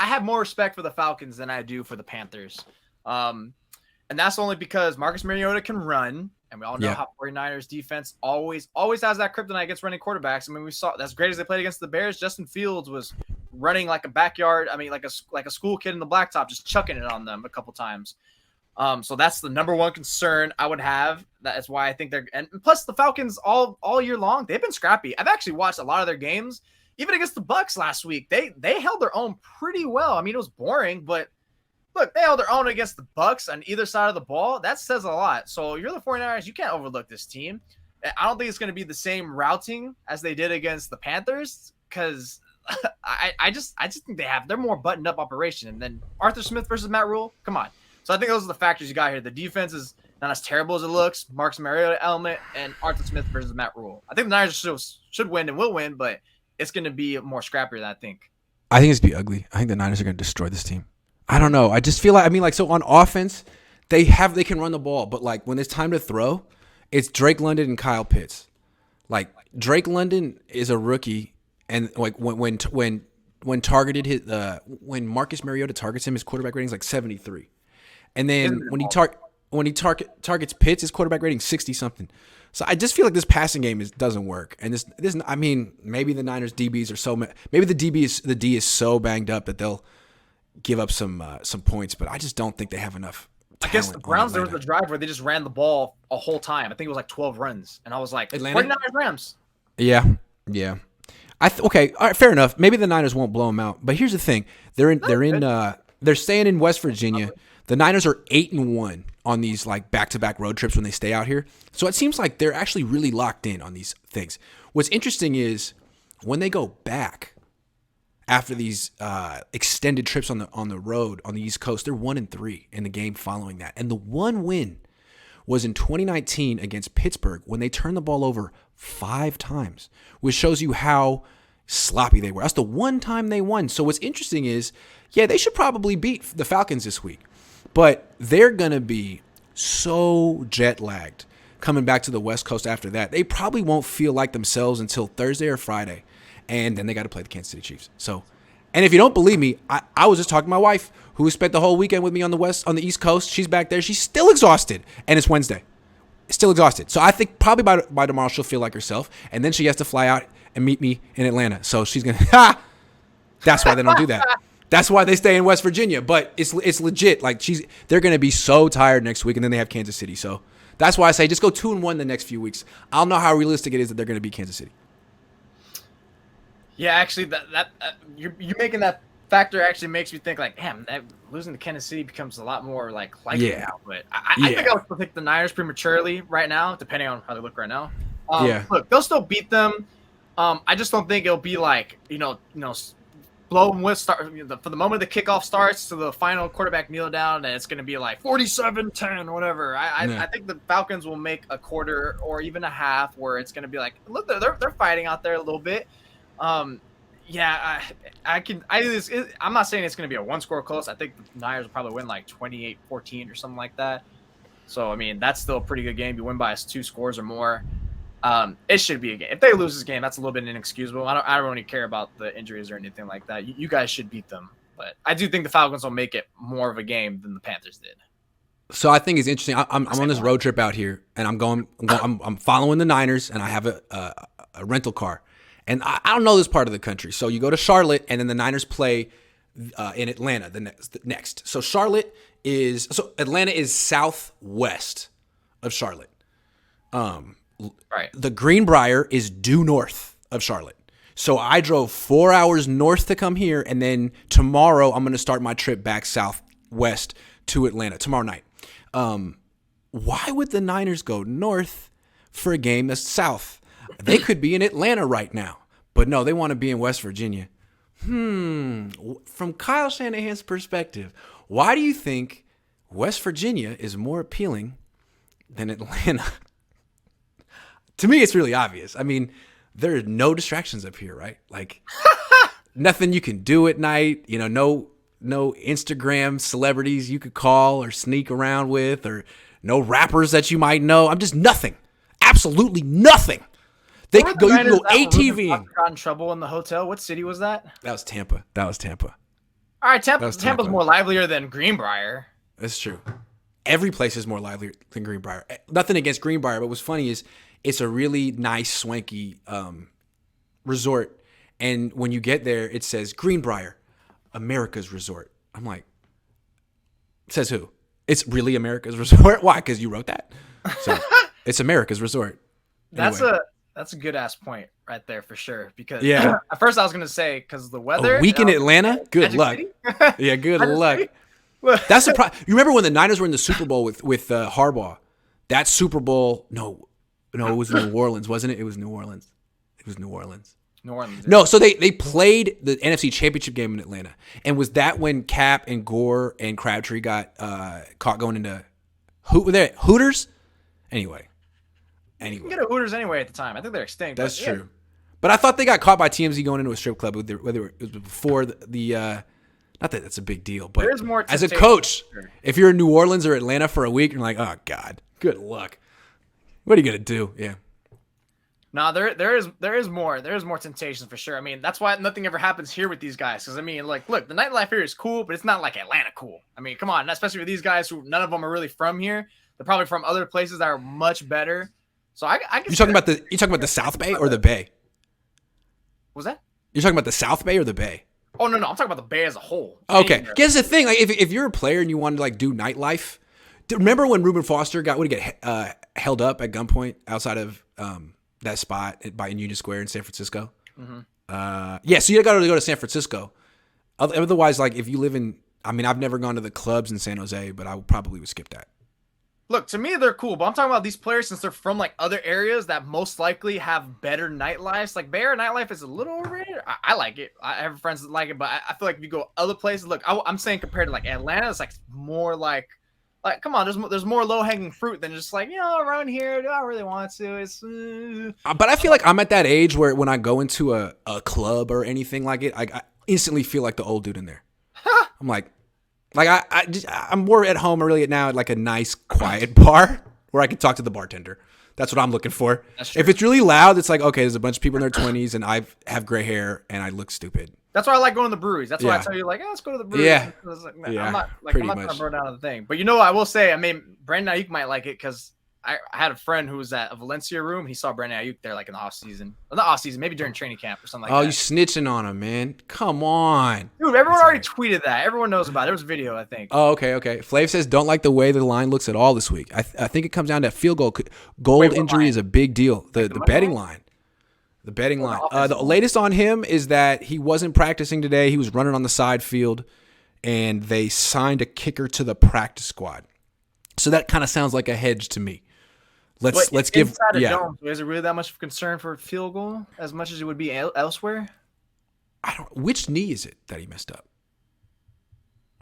have more respect for the Falcons than I do for the Panthers. And that's only because Marcus Mariota can run. And we all know how 49ers defense always has that kryptonite against running quarterbacks. I mean, we saw as great as they played against the Bears, Justin Fields was running like a backyard. I mean, like a school kid in the blacktop, just chucking it on them a couple times. So that's the number one concern I would have. That's why I think and plus the Falcons all year long, they've been scrappy. I've actually watched a lot of their games, even against the Bucs last week. They held their own pretty well. I mean, it was boring, but look, they held their own against the Bucs on either side of the ball. That says a lot. So you're the 49ers. You can't overlook this team. I don't think it's going to be the same routing as they did against the Panthers because I just think they're more buttoned up operation. And then Arthur Smith versus Matt Rule, come on. So I think those are the factors you got here. The defense is not as terrible as it looks. Marcus Mariota element and Arthur Smith versus Matt Rule. I think the Niners should win and will win, but it's going to be more scrappier than I think. I think it's going to be ugly. I think the Niners are going to destroy this team. I don't know. I just feel like, so on offense, they can run the ball, but like when it's time to throw, it's Drake London and Kyle Pitts. Like Drake London is a rookie, and like when targeted when Marcus Mariota targets him, his quarterback rating is like 73, and then when he targets Pitts, his quarterback rating 60 something. So I just feel like this passing game doesn't work, and this I mean maybe the Niners DBs are maybe the D is so banged up that they'll give up some points, but I just don't think they have enough talent. I guess the Browns, there was a drive where they just ran the ball a whole time. I think it was like 12 runs, and I was like, Atlanta? 49ers Rams. Yeah. Okay, all right, fair enough. Maybe the Niners won't blow them out, but here's the thing: they're staying in West Virginia. The Niners are 8-1 on these like back-to-back road trips when they stay out here. So it seems like they're actually really locked in on these things. What's interesting is when they go back after these extended trips on the road on the East Coast, they're 1-3 in the game following that. And the one win was in 2019 against Pittsburgh when they turned the ball over 5 times, which shows you how sloppy they were. That's the one time they won. So what's interesting is, yeah, they should probably beat the Falcons this week, but they're going to be so jet lagged coming back to the West Coast after that. They probably won't feel like themselves until Thursday or Friday. And then they got to play the Kansas City Chiefs. So, and if you don't believe me, I was just talking to my wife who spent the whole weekend with me on the East Coast. She's back there. She's still exhausted. And it's Wednesday. Still exhausted. So I think probably by tomorrow she'll feel like herself. And then she has to fly out and meet me in Atlanta. So she's going to, that's why they don't do that. That's why they stay in West Virginia. But it's legit. Like they're going to be so tired next week. And then they have Kansas City. So that's why I say just go 2-1 the next few weeks. I don't know how realistic it is that they're going to beat Kansas City. Yeah, actually, that you're making that factor actually makes me think like, damn, losing to Kansas City becomes a lot more like likely now. But I think I would pick the Niners prematurely right now, depending on how they look right now. Look, they'll still beat them. I just don't think it'll be like blow them with start for the moment the kickoff starts to the final quarterback kneel down, and it's going to be like 47-10 or whatever. I think the Falcons will make a quarter or even a half where it's going to be like, look, they're fighting out there a little bit. I'm not saying it's going to be a one-score close. I think the Niners will probably win like 28-14 or something like that. So, I mean, that's still a pretty good game. You win by 2 scores or more. It should be a game. If they lose this game, that's a little bit inexcusable. I don't really care about the injuries or anything like that. You guys should beat them. But I do think the Falcons will make it more of a game than the Panthers did. So I think it's interesting. I'm on this road trip out here, and I'm following the Niners, and I have a rental car. And I don't know this part of the country. So you go to Charlotte, and then the Niners play in Atlanta the next. So Atlanta is southwest of Charlotte. Right. The Greenbrier is due north of Charlotte. So I drove 4 hours north to come here, and then tomorrow I'm going to start my trip back southwest to Atlanta tomorrow night. Why would the Niners go north for a game that's south? They could be in Atlanta right now. But no, they want to be in West Virginia. From Kyle Shanahan's perspective, why do you think West Virginia is more appealing than Atlanta? To me, it's really obvious. I mean, there are no distractions up here, right? Like, nothing you can do at night. No Instagram celebrities you could call or sneak around with, or no rappers that you might know. I'm just nothing. Absolutely nothing. You could go ATVing. Got in trouble in the hotel. What city was that? That was Tampa. All right, Tampa's more livelier than Greenbrier. That's true. Every place is more lively than Greenbrier. Nothing against Greenbrier, but what's funny is it's a really nice, swanky resort. And when you get there, it says Greenbrier, America's resort. I'm like, says who? It's really America's resort? Why? Because you wrote that? So it's America's resort. Anyway. That's a good ass point right there for sure. Because at first I was gonna say because the weather. A week in Atlanta? Good luck. Yeah, good luck. That's the problem. You remember when the Niners were in the Super Bowl with Harbaugh? That Super Bowl, no, it was New Orleans, wasn't it? It was New Orleans. New Orleans. No, so they played the NFC Championship game in Atlanta, and was that when Cap and Gore and Crabtree got caught going into Hooters? Anyway. You can get a Hooters anyway at the time. I think they're extinct. That's true. But I thought they got caught by TMZ going into a strip club, whether it was before the not that that's a big deal, but as a coach, if you're in New Orleans or Atlanta for a week, you're like, oh God, good luck. What are you gonna do? Yeah. No, there is more temptations for sure. I mean, that's why nothing ever happens here with these guys. Because I mean, like, look, the nightlife here is cool, but it's not like Atlanta cool. I mean, come on, especially with these guys who none of them are really from here. They're probably from other places that are much better. So I you talking about the South Bay or the Bay? What was that? You're talking about the South Bay or the Bay? Oh no, I'm talking about the Bay as a whole. Okay, here's the thing: like, if you're a player and you want to like do nightlife, remember when Reuben Foster would get held up at gunpoint outside of that spot in Union Square in San Francisco? Mm-hmm. So you got to go to San Francisco. Otherwise, like if you live in, I mean, I've never gone to the clubs in San Jose, but I probably would skip that. Look, to me, they're cool, but I'm talking about these players since they're from like other areas that most likely have better nightlives. Like Bay Area nightlife is a little overrated. I like it. I have friends that like it, but I feel like if you go other places, look, I'm saying compared to like Atlanta, it's like more like come on, there's more low hanging fruit than just like around here. Do I really want to? It's. But I feel like I'm at that age where when I go into a club or anything like it, I instantly feel like the old dude in there. I'm like. I'm more at home really now at like a nice quiet bar where I can talk to the bartender. That's what I'm looking for. If it's really loud, it's like, okay, there's a bunch of people in their 20s and I have gray hair and I look stupid. That's why I like going to the breweries. That's why I tell you like, let's go to the breweries. Yeah. Like, I'm not trying to burn down the thing. But I will say, I mean, Brandon Ayuk might like it because I had a friend who was at a Valencia room. He saw Brandon Ayuk there like in the off season. Well, not off season, maybe during training camp or something like that. Oh, you snitching on him, man. Come on. Dude, everyone already tweeted that. Everyone knows about it. There was a video, I think. Oh, okay. Flav says, don't like the way the line looks at all this week. I think it comes down to field goal injury is a big deal. The betting line. The betting line. The latest on him is that he wasn't practicing today. He was running on the side field, and they signed a kicker to the practice squad. So that kind of sounds like a hedge to me. Let's give. Dome, is it really that much of a concern for field goal as much as it would be elsewhere? Which knee is it that he messed up?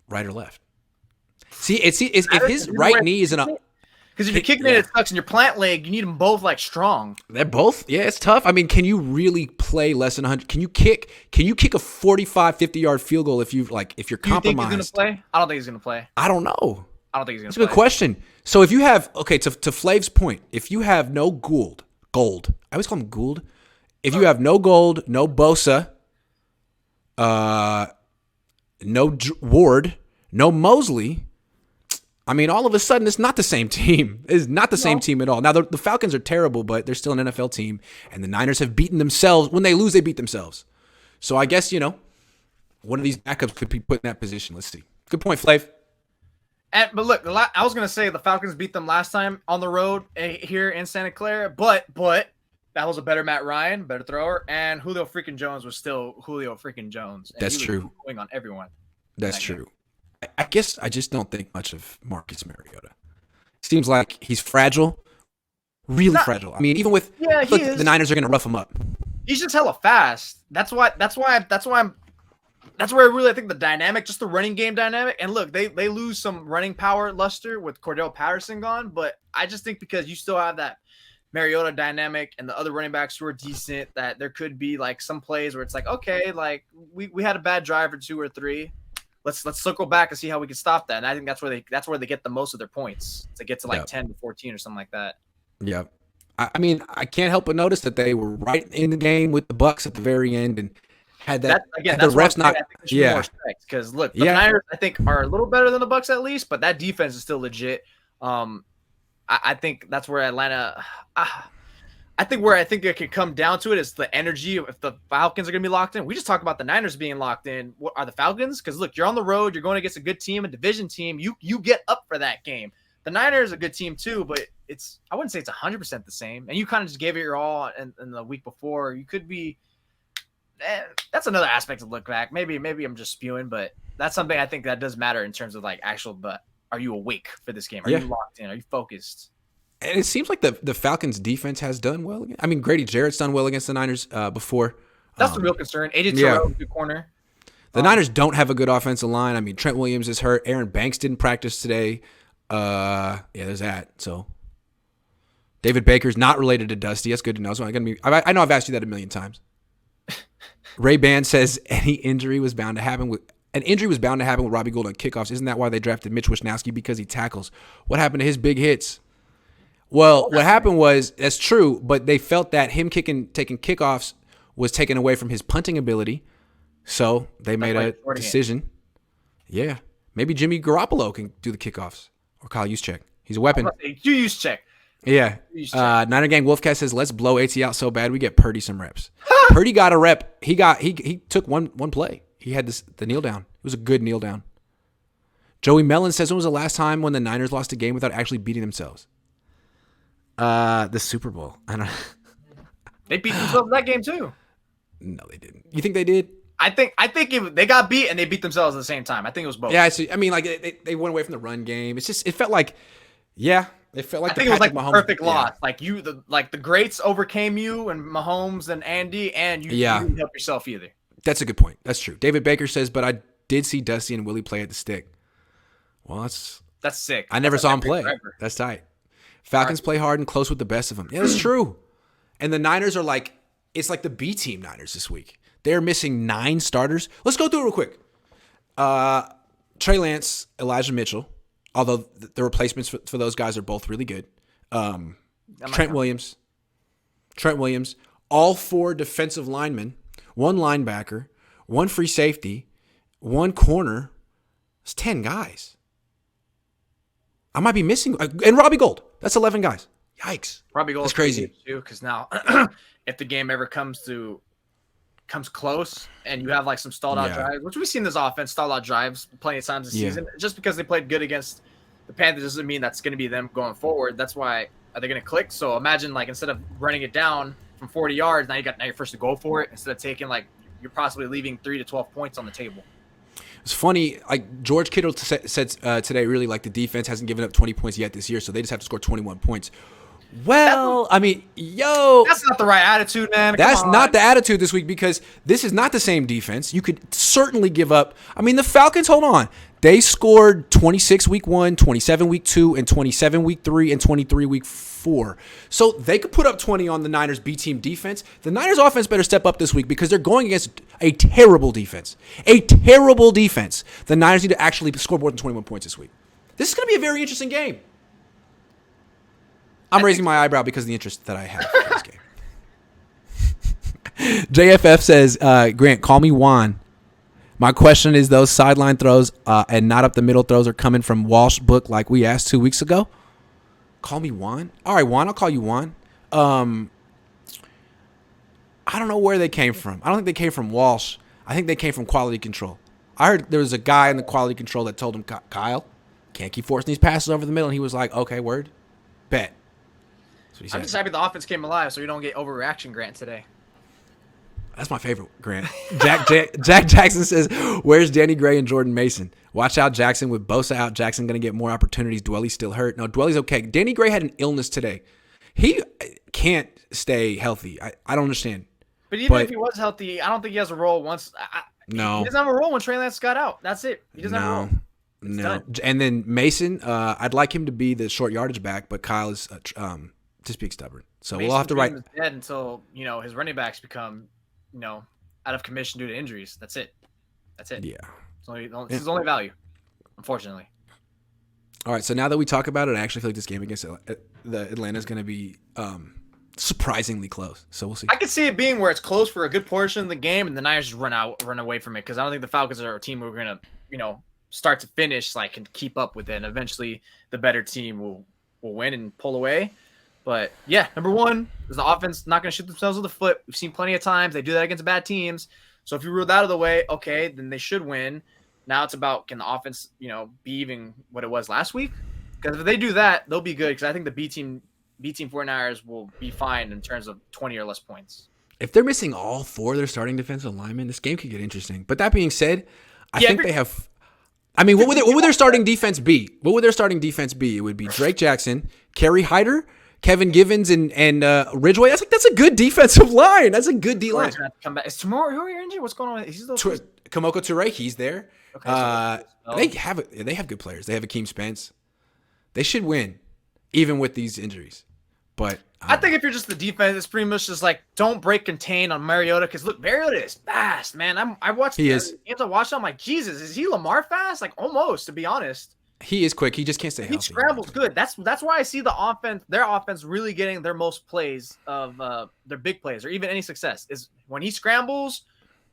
Right or left? See, if his right knee is in a. Because if you're kicking it sucks, and your plant leg, you need them both like strong. They're both. Yeah, it's tough. I mean, can you really play less than 100? Can you kick a 45, 50-yard field goal if you're compromised? Do you think he's gonna play? I don't think he's gonna play. I don't know. I don't think he's gonna play. That's a good question. So if you have to Flav's point, if you have no gold, I always call him Gould. If you have no Gold, no Bosa, no Ward, no Mosley, I mean, all of a sudden, it's not the same team. It's not the same team at all. Now, the Falcons are terrible, but they're still an NFL team, and the Niners have beaten themselves. When they lose, they beat themselves. So I guess, one of these backups could be put in that position. Let's see. Good point, Flav. But look, I was going to say the Falcons beat them last time on the road here in Santa Clara, but that was a better Matt Ryan, better thrower, and Julio freaking Jones was still Julio freaking Jones. That's true. Going on everyone. That's true. I guess I just don't think much of Marcus Mariota. Seems like he's fragile, really fragile. I mean, even with the Niners are going to rough him up. He's just hella fast. That's why I really think the dynamic, just the running game dynamic. And look, they lose some running power luster with Cordell Patterson gone, but I just think because you still have that Mariota dynamic and the other running backs who are decent, that there could be like some plays where it's like, okay, like we had a bad drive or 2 or 3. Let's circle back and see how we can stop that. And I think that's where they get the most of their points to get to like 10 to 14 or something like that. Yeah. I mean, I can't help but notice that they were right in the game with the Bucs at the very end, and Had That again, had the that's what refs I'm saying. not. I think there should be more strikes because look, the Niners I think are a little better than the Bucs at least, but that defense is still legit. I think that's where Atlanta. I think it could come down to it is the energy. If the Falcons are going to be locked in, we just talked about the Niners being locked in. What are the Falcons? Because look, you're on the road, you're going against a good team, a division team. You get up for that game. The Niners are a good team too, but I wouldn't say it's 100% the same. And you kind of just gave it your all in the week before. You could be. That's another aspect to look back. Maybe I'm just spewing, but that's something I think that does matter in terms of like actual. But are you awake for this game? Are you locked in? Are you focused? And it seems like the Falcons defense has done well. I mean, Grady Jarrett's done well against the Niners before. That's the real concern. AJ Terrell, good corner. The Niners don't have a good offensive line. I mean, Trent Williams is hurt. Aaron Banks didn't practice today. There's that. So David Baker's not related to Dusty. That's good to know. So I know I've asked you that a million times. Ray Band says an injury was bound to happen with Robbie Gould on kickoffs. Isn't that why they drafted Mitch Wishnowsky? Because he tackles. What happened to his big hits? Well, what happened was, that's true, but they felt that him taking kickoffs was taken away from his punting ability, so they made a decision. Yeah, maybe Jimmy Garoppolo can do the kickoffs, or Kyle Juszczyk. He's a weapon. You Juszczyk. Yeah. Niner Gang Wolfcat says, let's blow AT out so bad we get Purdy some reps. Purdy got a rep. He took one play. He had the kneel down. It was a good kneel down. Joey Mellon says, when was the last time when the Niners lost a game without actually beating themselves? The Super Bowl. I don't know. They beat themselves that game too. No, they didn't. You think they did? I think they got beat and they beat themselves at the same time. I think it was both. Yeah, I mean, like they went away from the run game. It felt like, it felt like I think it was like Mahomes, perfect loss. Like the greats overcame you and Mahomes and Andy, and you didn't help yourself either. That's a good point. That's true. David Baker says, but I did see Dusty and Willie play at the stick. Well, that's sick. I never saw him play. Forever. That's tight. Falcons play hard and close with the best of them. Yeah, that's true. And the Niners are it's like the B team Niners this week. They're missing 9 starters. Let's go through it real quick. Trey Lance, Elijah Mitchell, although the replacements for those guys are both really good. Trent Williams, all 4 defensive linemen, 1 linebacker, 1 free safety, 1 corner. It's 10 guys. I might be missing. And Robbie Gould. That's 11 guys. Yikes. Robbie Gould. That's crazy. Too, because now if the game ever comes close and you have like some stalled out drives, which we've seen this offense stall out drives plenty of times this season, just because they played good against the Panthers doesn't mean that's going to be them going forward. That's why are they going to click? So imagine like instead of running it down from 40 yards, now you're first to go for it instead of taking you're possibly leaving 3 to 12 points on the table. It's funny, like George Kittle said today, really like the defense hasn't given up 20 points yet this year, so they just have to score 21 points. Well, I mean, that's not the right attitude, man. That's not the attitude this week because this is not the same defense. You could certainly give up. I mean, the Falcons, hold on. They scored 26 week 1, 27 week 2, and 27 week 3, and 23 week 4. So they could put up 20 on the Niners B team defense. The Niners offense better step up this week because they're going against a terrible defense. A terrible defense. The Niners need to actually score more than 21 points this week. This is going to be a very interesting game. I'm raising my eyebrow because of the interest that I have in this game. JFF says, Grant, call me Juan. My question is, those sideline throws and not up the middle throws are coming from Walsh book like we asked 2 weeks ago? Call me Juan? All right, Juan, I'll call you Juan. I don't know where they came from. I don't think they came from Walsh. I think they came from quality control. I heard there was a guy in the quality control that told him, Kyle, can't keep forcing these passes over the middle. And he was like, okay, word, bet. I'm just happy the offense came alive so we don't get overreaction Grant today. That's my favorite, Grant. Jack Jackson says, where's Danny Gray and Jordan Mason? Watch out, Jackson. With Bosa out, Jackson going to get more opportunities. Dwelly's still hurt. No, Dwelly's okay. Danny Gray had an illness today. He can't stay healthy. I don't understand. But if he was healthy, I don't think he has a role once. No. He doesn't have a role when Trey Lance got out. That's it. He doesn't have a role. No. Done. And then Mason, I'd like him to be the short yardage back, but Kyle is just being stubborn. So we'll have to write. Dead until his running backs become out of commission due to injuries. That's it. Yeah. It's his only value, unfortunately. All right. So now that we talk about it, I actually feel like this game against the Atlanta is going to be surprisingly close. So we'll see. I could see it being where it's close for a good portion of the game, and the Niners just run away from it, because I don't think the Falcons are a team who are gonna, start to finish can keep up with it. And eventually, the better team will win and pull away. But yeah, number one is the offense not gonna shoot themselves in the foot. We've seen plenty of times they do that against bad teams. So if you rule that out of the way, okay, then they should win. Now it's about, can the offense, be even what it was last week? Because if they do that, they'll be good. Because I think the B team 49ers will be fine in terms of 20 or less points. If they're missing all 4 of their starting defensive linemen, this game could get interesting. But that being said, I think they have. I mean, what would their starting defense be? What would their starting defense be? It would be Drake Jackson, Kerry Hyder, Kevin Givens, and Ridgeway. That's a good defensive line. That's a good D line. Come back. Is tomorrow? Who are you injured? What's going on? Kamoko Toure, he's there. Okay, they have good players. They have Akeem Spence. They should win, even with these injuries. But I think if you're just the defense, it's pretty much just don't break contain on Mariota. Because look, Mariota is fast, man. I watched. He is. You have to watch. I'm like, Jesus, is he Lamar fast? Almost, to be honest. He is quick. He just can't stay healthy. He scrambles good. That's why I see their offense really getting their most plays of their big plays, or even any success, is when he scrambles,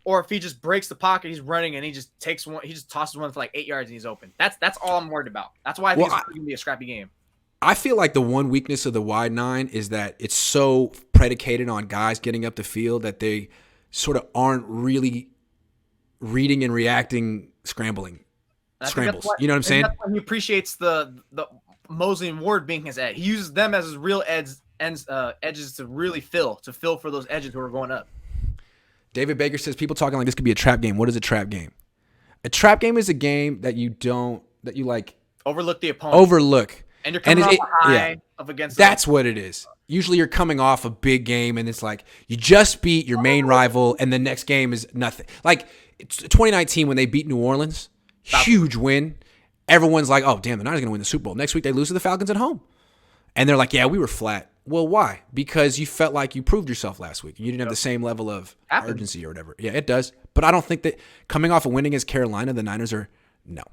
or if he just breaks the pocket, he's running and he just takes one, he just tosses one for 8 yards and he's open. That's all I'm worried about. That's why I think it's going to be a scrappy game. I feel like the one weakness of the wide 9 is that it's so predicated on guys getting up the field that they sort of aren't really reading and reacting scrambles. You know what I'm saying? That's why he appreciates the Mosley and Ward being his edge. He uses them as his real edges to really fill for those edges who are going up. David Baker says people talking like this could be a trap game. What is a trap game? A trap game is a game that you overlook the opponent. And you're coming off a high of against. That's what it is. Usually you're coming off a big game and it's you just beat your main rival and the next game is nothing. It's 2019 when they beat New Orleans, huge win. Everyone's like, oh, damn, the Niners are going to win the Super Bowl. Next week they lose to the Falcons at home. And they're like, yeah, we were flat. Well, why? Because you felt like you proved yourself last week and you didn't have the same level of urgency or whatever. Yeah, it does. But I don't think that coming off a win against Carolina, the Niners are, no.